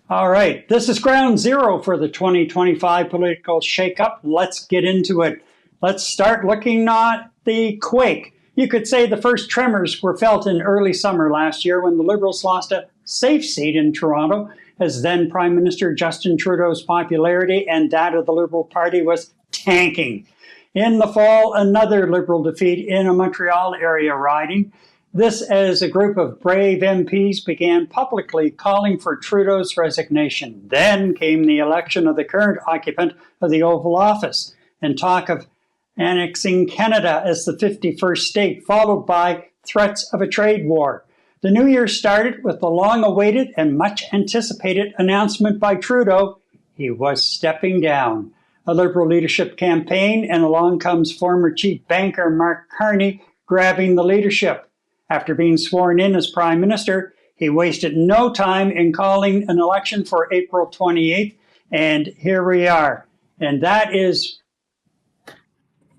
All right, this is ground zero for the 2025 political shakeup. Let's get into it. Let's start looking at the Quake. You could say the first tremors were felt in early summer last year when the Liberals lost a safe seat in Toronto, as then Prime Minister Justin Trudeau's popularity and that of the Liberal Party was tanking. In the fall, another Liberal defeat in a Montreal area riding. This as a group of brave MPs began publicly calling for Trudeau's resignation. Then came the election of the current occupant of the Oval Office and talk of annexing Canada as the 51st state, followed by threats of a trade war. The new year started with the long-awaited and much-anticipated announcement by Trudeau he was stepping down. A Liberal leadership campaign, and along comes former chief banker Mark Carney grabbing the leadership. After being sworn in as Prime Minister, he wasted no time in calling an election for April 28th, and here we are. And that is,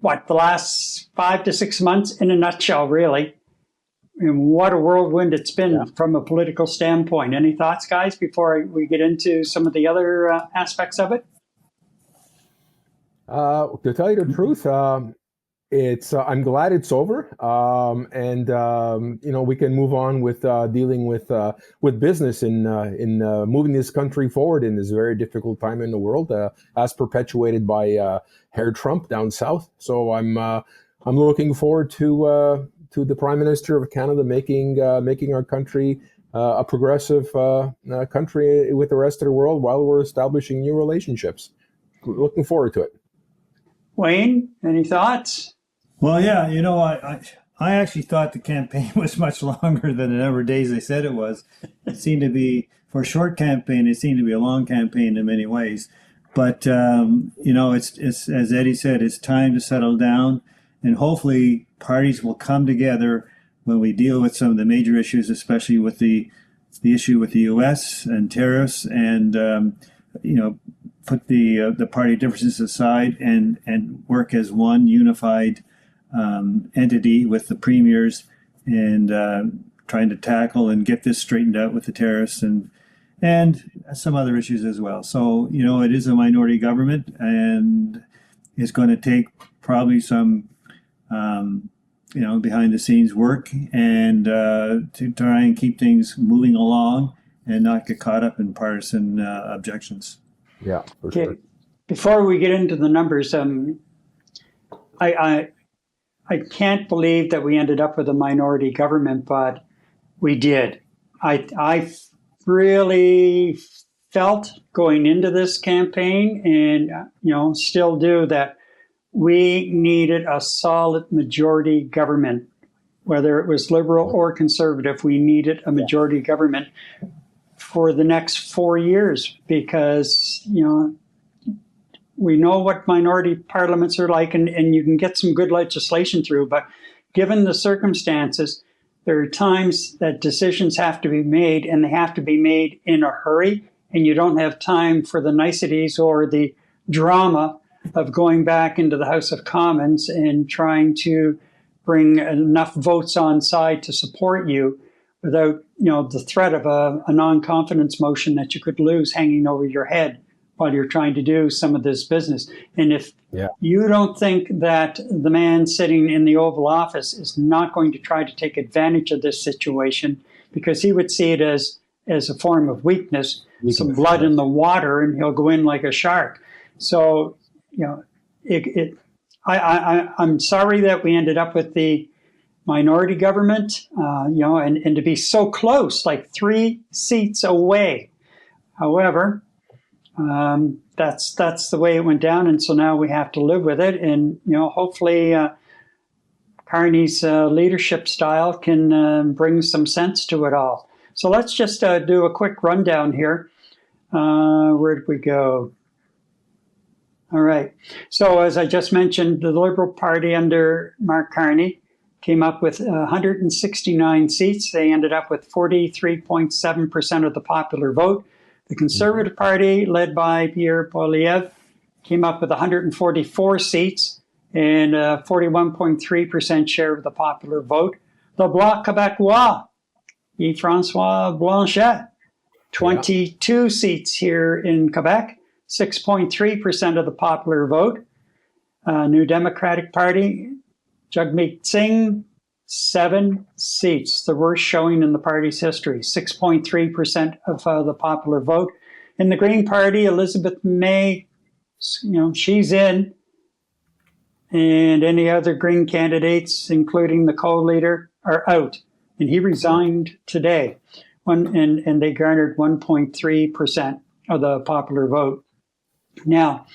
the last 5 to 6 months in a nutshell, really. And what a whirlwind it's been from a political standpoint. Any thoughts, guys, before we get into some of the other aspects of it? To tell you the truth, it's I'm glad it's over, and we can move on with dealing with business in moving this country forward in this very difficult time in the world, as perpetuated by Herr Trump down south. So I'm looking forward to the Prime Minister of Canada making our country a progressive country with the rest of the world while we're establishing new relationships. Looking forward to it. Wayne, any thoughts? Well, yeah, I actually thought the campaign was much longer than the number of days they said it was. It seemed to be, for a short campaign, it seemed to be a long campaign in many ways. But, it's as Eddie said, it's time to settle down, and hopefully parties will come together when we deal with some of the major issues, especially with the issue with the U.S. and tariffs, and, put the party differences aside and work as one unified entity with the premiers and trying to tackle and get this straightened out with the tariffs and some other issues as well. So, it is a minority government, and it's going to take probably some, behind the scenes work and to try and keep things moving along and not get caught up in partisan objections. Yeah, for sure. Before we get into the numbers, I can't believe that we ended up with a minority government, but we did. I really felt going into this campaign, and still do, that we needed a solid majority government, whether it was Liberal or Conservative. We needed a majority government for the next 4 years, because we know what minority parliaments are like, and you can get some good legislation through, but given the circumstances, there are times that decisions have to be made, and they have to be made in a hurry, and you don't have time for the niceties or the drama of going back into the House of Commons and trying to bring enough votes on side to support you without the threat of a non-confidence motion that you could lose hanging over your head while you're trying to do some of this business. And if you don't think that the man sitting in the Oval Office is not going to try to take advantage of this situation, because he would see it as a form of weakness, some blood in the water, and he'll go in like a shark. So, I'm sorry that we ended up with the minority government, and to be so close, like 3 seats away. However, that's the way it went down, and so now we have to live with it. And hopefully, Carney's leadership style can bring some sense to it all. So let's just do a quick rundown here. Where did we go? All right. So as I just mentioned, the Liberal Party under Mark Carney came up with 169 seats. They ended up with 43.7% of the popular vote. The Conservative Party, led by Pierre Poilievre, came up with 144 seats and a 41.3% share of the popular vote. The Bloc Québécois, Yves-François Blanchet, 22 seats here in Quebec, 6.3% of the popular vote. New Democratic Party, Jagmeet Singh, 7 seats, the worst showing in the party's history, 6.3% of the popular vote. In the Green Party, Elizabeth May, she's in, and any other Green candidates, including the co-leader, are out. And he resigned today, and they garnered 1.3% of the popular vote. Now,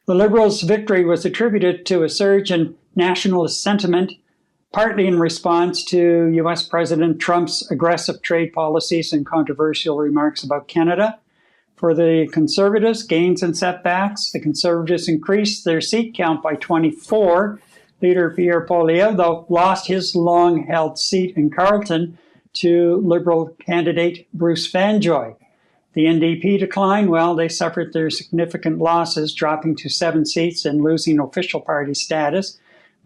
the Liberals' victory was attributed to a surge in nationalist sentiment, partly in response to U.S. President Trump's aggressive trade policies and controversial remarks about Canada. For the Conservatives, gains and setbacks. The Conservatives increased their seat count by 24. Leader Pierre Poilievre, though, lost his long-held seat in Carleton to Liberal candidate Bruce Fanjoy. The NDP declined. Well, they suffered their significant losses, dropping to 7 seats and losing official party status.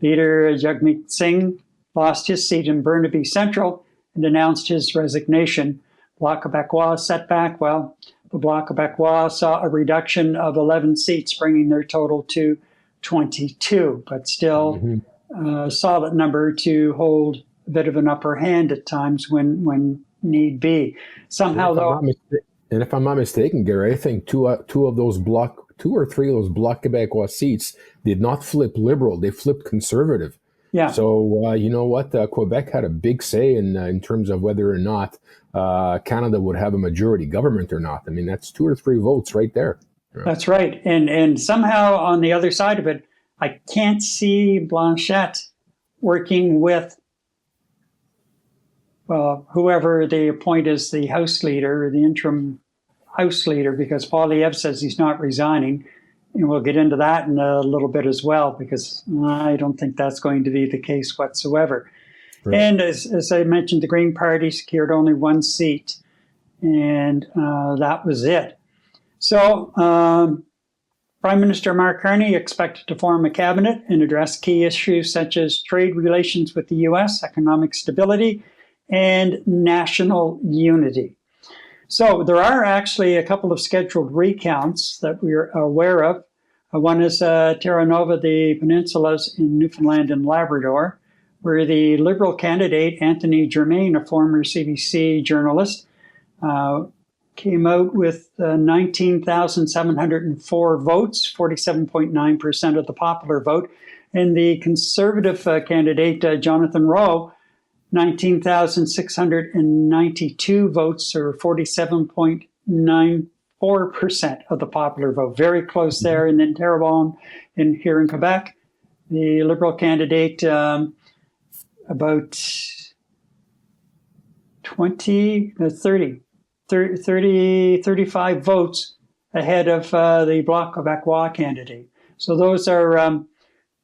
Leader Jagmeet Singh lost his seat in Burnaby Central and announced his resignation. Bloc Québécois setback. Well, the Bloc Québécois saw a reduction of 11 seats, bringing their total to 22, but still a solid number to hold a bit of an upper hand at times when need be. Somehow, though. And if I'm not mistaken, Gary, I think two or three of those Bloc Québécois seats did not flip Liberal; they flipped Conservative. Yeah. So you know what? Quebec had a big say in terms of whether or not Canada would have a majority government or not. I mean, that's 2 or 3 votes right there. That's right. And somehow on the other side of it, I can't see Blanchette working with whoever they appoint as the House leader, the interim House leader, because Poilievre says he's not resigning. And we'll get into that in a little bit as well, because I don't think that's going to be the case whatsoever. Right. And as I mentioned, the Green Party secured only 1 seat, and that was it. So Prime Minister Mark Carney expected to form a cabinet and address key issues such as trade relations with the U.S., economic stability, and national unity. So there are actually a couple of scheduled recounts that we're aware of. One is Terra Nova, the peninsulas in Newfoundland and Labrador, where the Liberal candidate, Anthony Germain, a former CBC journalist, came out with 19,704 votes, 47.9% of the popular vote. And the Conservative candidate, Jonathan Rowe, 19,692 votes, or 47.94% of the popular vote. Very close there. And then Terrebonne here in Quebec, the Liberal candidate, about 35 votes ahead of the Bloc Québécois candidate. So those are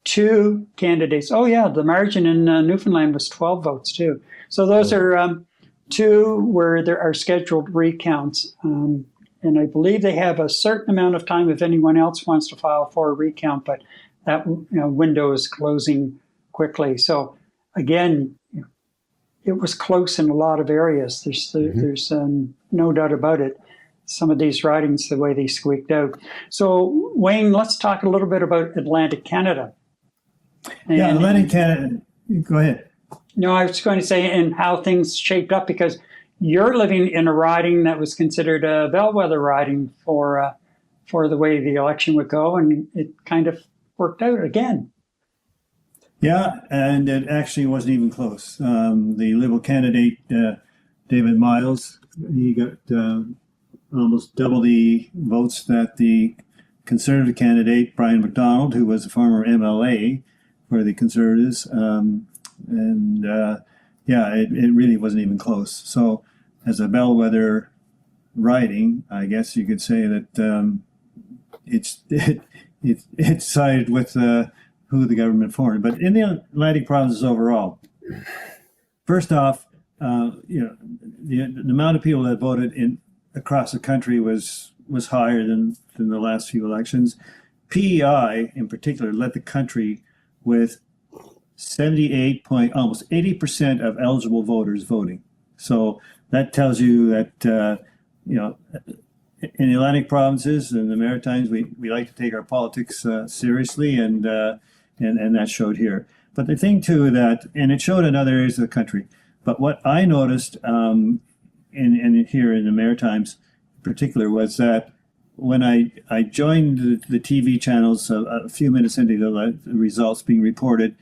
2 candidates. Oh, yeah, the margin in Newfoundland was 12 votes, too. So those are 2 where there are scheduled recounts. And I believe they have a certain amount of time if anyone else wants to file for a recount, but that window is closing quickly. So, again, it was close in a lot of areas. There's no doubt about it. Some of these ridings, the way they squeaked out. So, Wayne, let's talk a little bit about Atlantic Canada. Atlantic Canada. Go ahead. No, I was going to say, and how things shaped up, because you're living in a riding that was considered a bellwether riding for the way the election would go, and it kind of worked out again. Yeah, and it actually wasn't even close. The Liberal candidate, David Miles, he got almost double the votes that the Conservative candidate, Brian MacDonald, who was a former MLA for the Conservatives. It really wasn't even close. So as a bellwether riding, I guess you could say that it sided with who the government formed. But in the Atlantic provinces overall, first off, the amount of people that voted across the country was higher than the last few elections. PEI in particular led the country with almost 80% of eligible voters voting. So that tells you that you know, in the Atlantic provinces and the Maritimes, we like to take our politics seriously, and that showed here. But the thing too and it showed in other areas of the country. But what I noticed in here in the Maritimes in particular was that when I joined the TV channels a few minutes into the results being reported,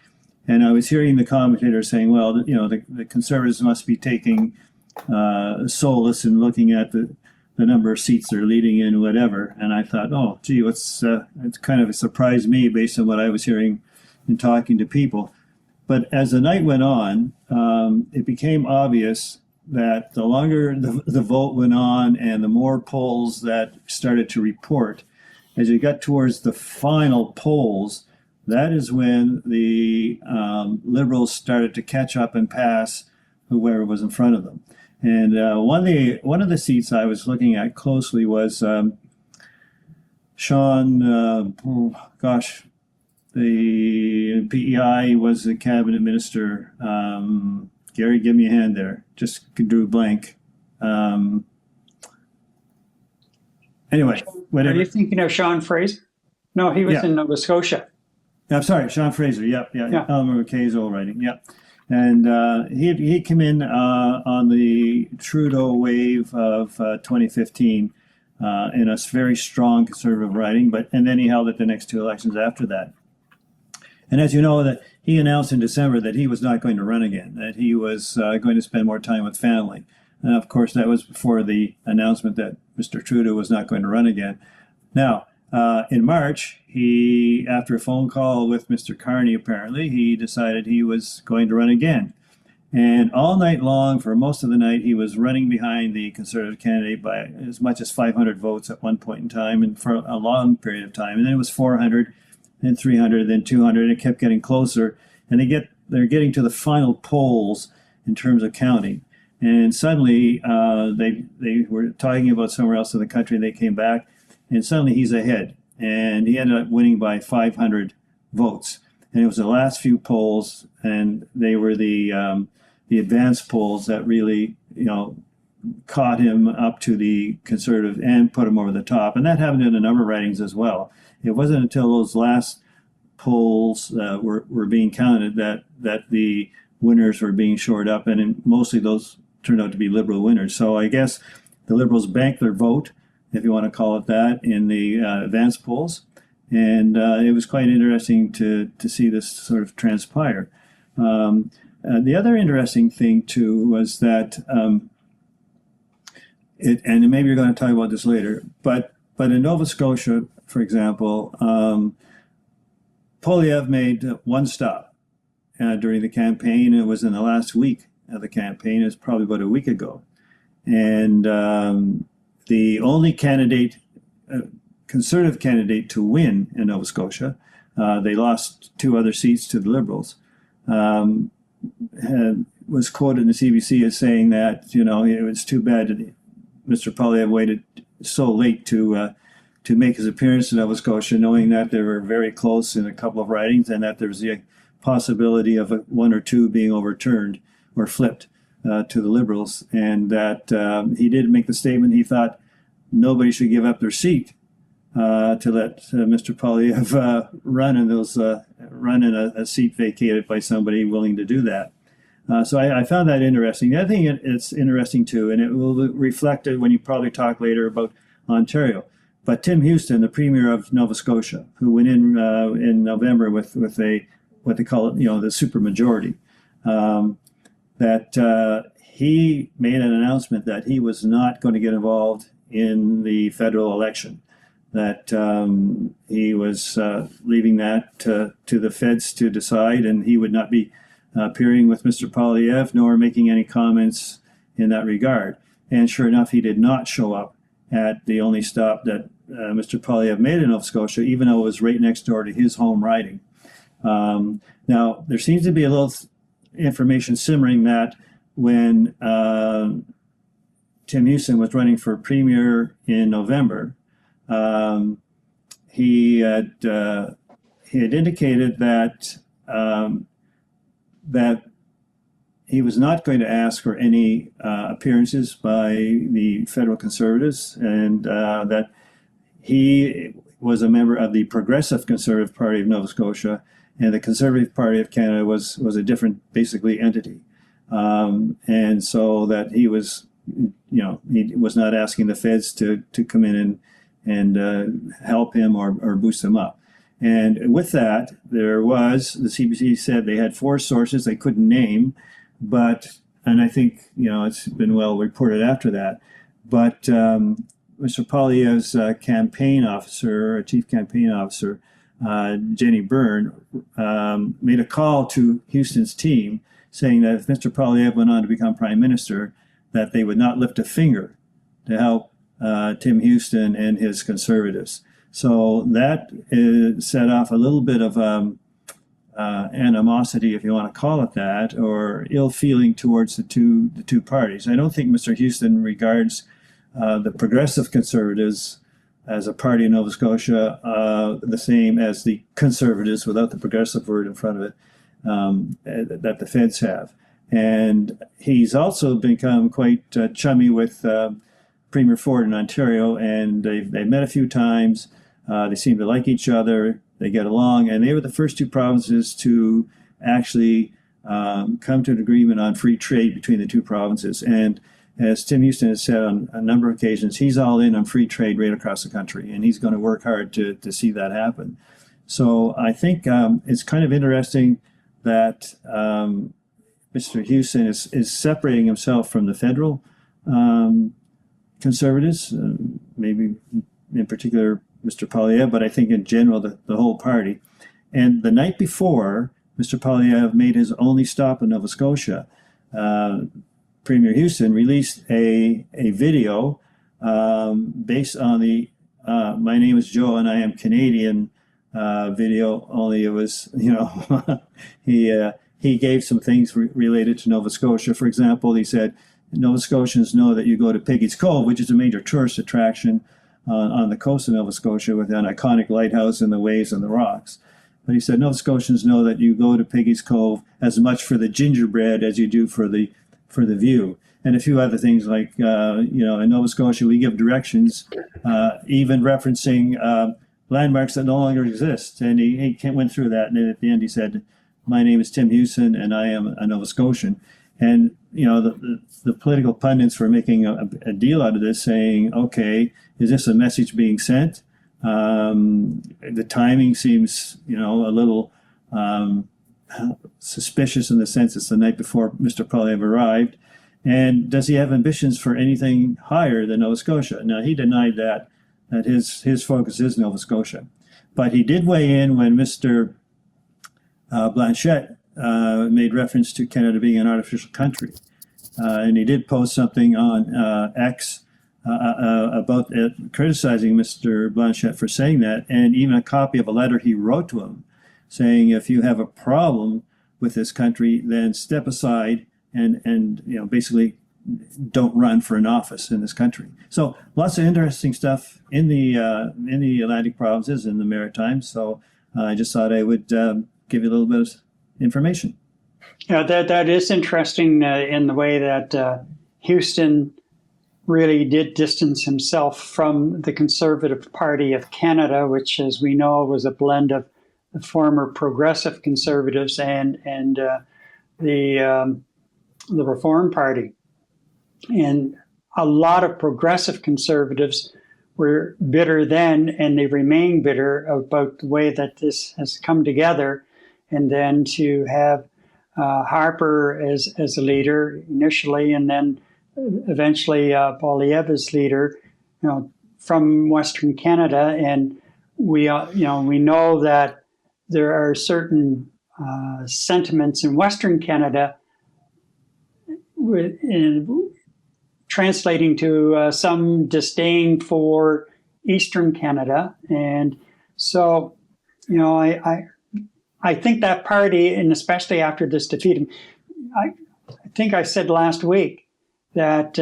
and I was hearing the commentator saying, well, the Conservatives must be taking solace in looking at the number of seats they're leading in, whatever. And I thought, oh, gee, it's kind of surprised me based on what I was hearing and talking to people. But as the night went on, it became obvious that the longer the vote went on and the more polls that started to report, as you got towards the final polls, that is when the Liberals started to catch up and pass whoever was in front of them. And one of the seats I was looking at closely was Sean, the PEI was a cabinet minister. Gary, give me a hand there. Just drew blank. Anyway, whatever. Are you thinking of Sean Fraser? No, he was in Nova Scotia. I'm sorry, Sean Fraser. Yep. Elmer McKay's old writing. Yep. And he came in on the Trudeau wave of 2015 in a very strong Conservative writing, and then he held it the next two elections after that. And as you know, that he announced in December that he was not going to run again, that he was going to spend more time with family. And of course, that was before the announcement that Mr. Trudeau was not going to run again. Now, in March, after a phone call with Mr. Carney, apparently, he decided he was going to run again. And all night long, for most of the night, he was running behind the Conservative candidate by as much as 500 votes at one point in time, and for a long period of time. And then it was 400, then 300, then 200, and it kept getting closer. And they're getting to the final polls in terms of counting. And suddenly, they were talking about somewhere else in the country, and they came back, and suddenly he's ahead. And he ended up winning by 500 votes. And it was the last few polls, and they were the advanced polls that really, caught him up to the Conservative and put him over the top. And that happened in a number of writings as well. It wasn't until those last polls were being counted that the winners were being shored up, and mostly those turned out to be Liberal winners. So I guess the Liberals banked their vote, if you want to call it that, in the advanced polls. And it was quite interesting to see this sort of transpire. The other interesting thing, too, was that, and maybe you're going to talk about this later, but in Nova Scotia, for example, Poilievre made one stop during the campaign. It was in the last week of the campaign. It was probably about a week ago. And the only candidate, Conservative candidate to win in Nova Scotia, they lost two other seats to the Liberals, was quoted in the CBC as saying that, it was too bad that Mr. Poilievre waited so late to make his appearance in Nova Scotia, knowing that they were very close in a couple of ridings and that there was the possibility of one or two being overturned or flipped to the Liberals, and that he did make the statement he thought nobody should give up their seat to let Mr. Poilievre run in a seat vacated by somebody willing to do that. So I found that interesting. The other thing it's interesting too, and it will reflect it when you probably talk later about Ontario. But Tim Houston, the Premier of Nova Scotia, who went in November with a what they call it, the supermajority, that he made an announcement that he was not going to get involved in the federal election, that he was leaving that to the feds to decide, and he would not be appearing with Mr. Poilievre nor making any comments in that regard. And sure enough, he did not show up at the only stop that Mr. Poilievre made in Nova Scotia, even though it was right next door to his home riding. Now, there seems to be a little information simmering that when Tim Houston was running for Premier in November, he had indicated that he was not going to ask for any appearances by the federal Conservatives, and that he was a member of the Progressive Conservative Party of Nova Scotia, and the Conservative Party of Canada was a different, basically, entity. And so that he was, he was not asking the feds to come in and help him or boost him up. And with that, the CBC said they had 4 sources they couldn't name, and I think, it's been well reported after that, but Mr. Poilievre's campaign officer, chief campaign officer, Jenny Byrne, made a call to Houston's team saying that if Mr. Poilievre went on to become prime minister, that they would not lift a finger to help Tim Houston and his Conservatives. So that set off a little bit of animosity, if you want to call it that, or ill feeling towards the two parties. I don't think Mr. Houston regards the Progressive Conservatives as a party in Nova Scotia the same as the Conservatives, without the progressive word in front of it, that the feds have. And he's also become quite chummy with Premier Ford in Ontario, and they've met a few times. They seem to like each other. They get along, and they were the first 2 provinces to actually come to an agreement on free trade between the 2 provinces. And as Tim Houston has said on a number of occasions, he's all in on free trade right across the country, and he's going to work hard to see that happen. So I think it's kind of interesting that Mr. Houston is separating himself from the federal Conservatives, maybe in particular Mr. Poilievre, but I think in general the whole party. And the night before, Mr. Poilievre made his only stop in Nova Scotia, Premier Houston released a video based on the "My Name is Joe and I Am Canadian" video. Only it was, he gave some things related to Nova Scotia. For example, he said, Nova Scotians know that you go to Piggy's Cove, which is a major tourist attraction on the coast of Nova Scotia, with an iconic lighthouse and the waves and the rocks. But he said, Nova Scotians know that you go to Piggy's Cove as much for the gingerbread as you do for the view. And a few other things like, in Nova Scotia, we give directions, even referencing landmarks that no longer exist. And he went through that. And at the end, he said, my name is Tim Houston and I am a Nova Scotian. And, the political pundits were making a deal out of this, saying, okay, is this a message being sent? The timing seems, a little suspicious in the sense it's the night before Mr. Poilievre arrived. And does he have ambitions for anything higher than Nova Scotia? Now, he denied that his focus is Nova Scotia. But he did weigh in when Mr. Blanchet made reference to Canada being an artificial country. And he did post something on X about criticizing Mr. Blanchet for saying that, and even a copy of a letter he wrote to him saying, if you have a problem with this country, then step aside and basically don't run for an office in this country. So lots of interesting stuff in the Atlantic provinces and the Maritimes. So I just thought I would give you a little bit of information. Yeah, that is interesting in the way that Houston really did distance himself from the Conservative Party of Canada, which, as we know, was a blend of the former Progressive Conservatives and the Reform Party. And a lot of Progressive Conservatives were bitter then, and they remain bitter about the way that this has come together. And then to have Harper as a leader initially, and then eventually Poilievre as leader, from Western Canada, and we know that there are certain sentiments in Western Canada translating to some disdain for Eastern Canada, and so I think that party, and especially after this defeat, I think I said last week that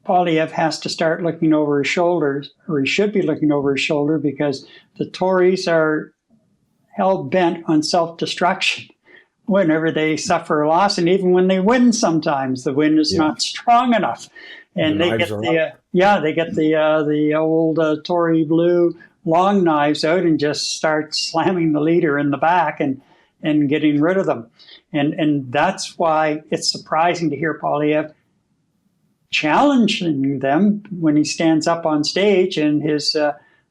Poilievre has to start looking over his shoulders, or he should be looking over his shoulder, because the Tories are hell-bent on self-destruction whenever they suffer a loss, and even when they win, sometimes the win is not strong enough, and they get the old Tory blue long knives out and just start slamming the leader in the back and getting rid of them, and that's why it's surprising to hear Poilievre challenging them when he stands up on stage in his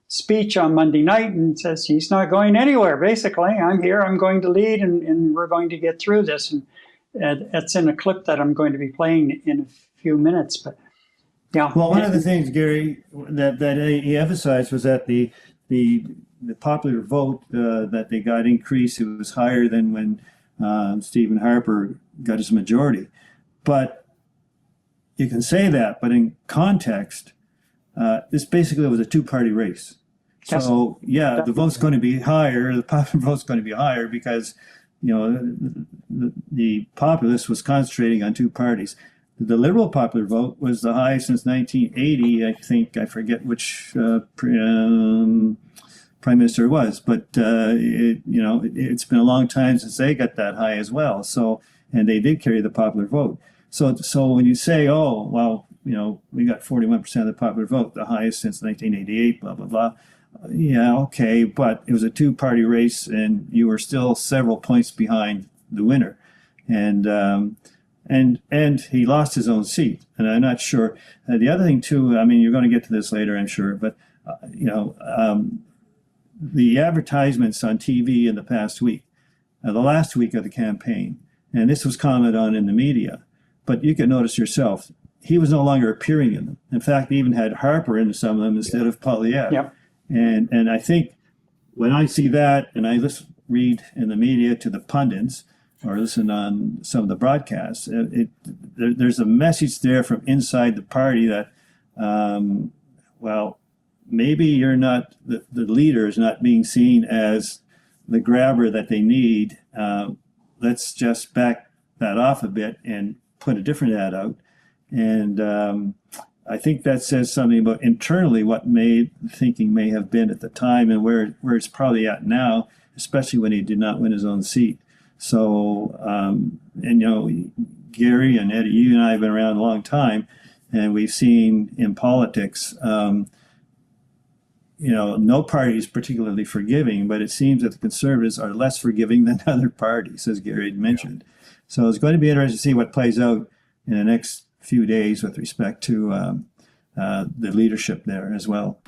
speech on Monday night and says he's not going anywhere. Basically, I'm here, I'm going to lead, and we're going to get through this. And that's in a clip that I'm going to be playing in a few minutes. But yeah. Well, one of the things, Gary, that he emphasized was that the popular vote that they got increased. It was higher than when Stephen Harper got his majority. But you can say that, but in context, this basically was a two-party race. So, yeah, the vote's going to be higher. The popular vote's going to be higher because, the populace was concentrating on two parties. The Liberal popular vote was the highest since 1980. I think, I forget which prime minister it was, but it's been a long time since they got that high as well. So, and they did carry the popular vote. So when you say, oh, well, we got 41% of the popular vote, the highest since 1988, blah, blah, blah. Yeah, okay, but it was a two-party race, and you were still several points behind the winner. And he lost his own seat. And I'm not sure. The other thing, too, I mean, you're going to get to this later, I'm sure, but, the advertisements on TV in the past week, the last week of the campaign, and this was commented on in the media, but you can notice yourself, he was no longer appearing in them. In fact, he even had Harper in some of them instead of Poilievre. Yep. And I think when I see that, and I read in the media to the pundits or listen on some of the broadcasts, there's a message there from inside the party that, well, maybe you're not, the leader is not being seen as the grabber that they need. Let's just back that off a bit and put a different ad out. And I think that says something about internally what thinking may have been at the time and where it's probably at now, especially when he did not win his own seat. So, Gary and Eddie, you and I have been around a long time, and we've seen in politics, no party is particularly forgiving, but it seems that the Conservatives are less forgiving than other parties, as Gary had mentioned. Yeah. So it's going to be interesting to see what plays out in the next few days with respect to the leadership there as well.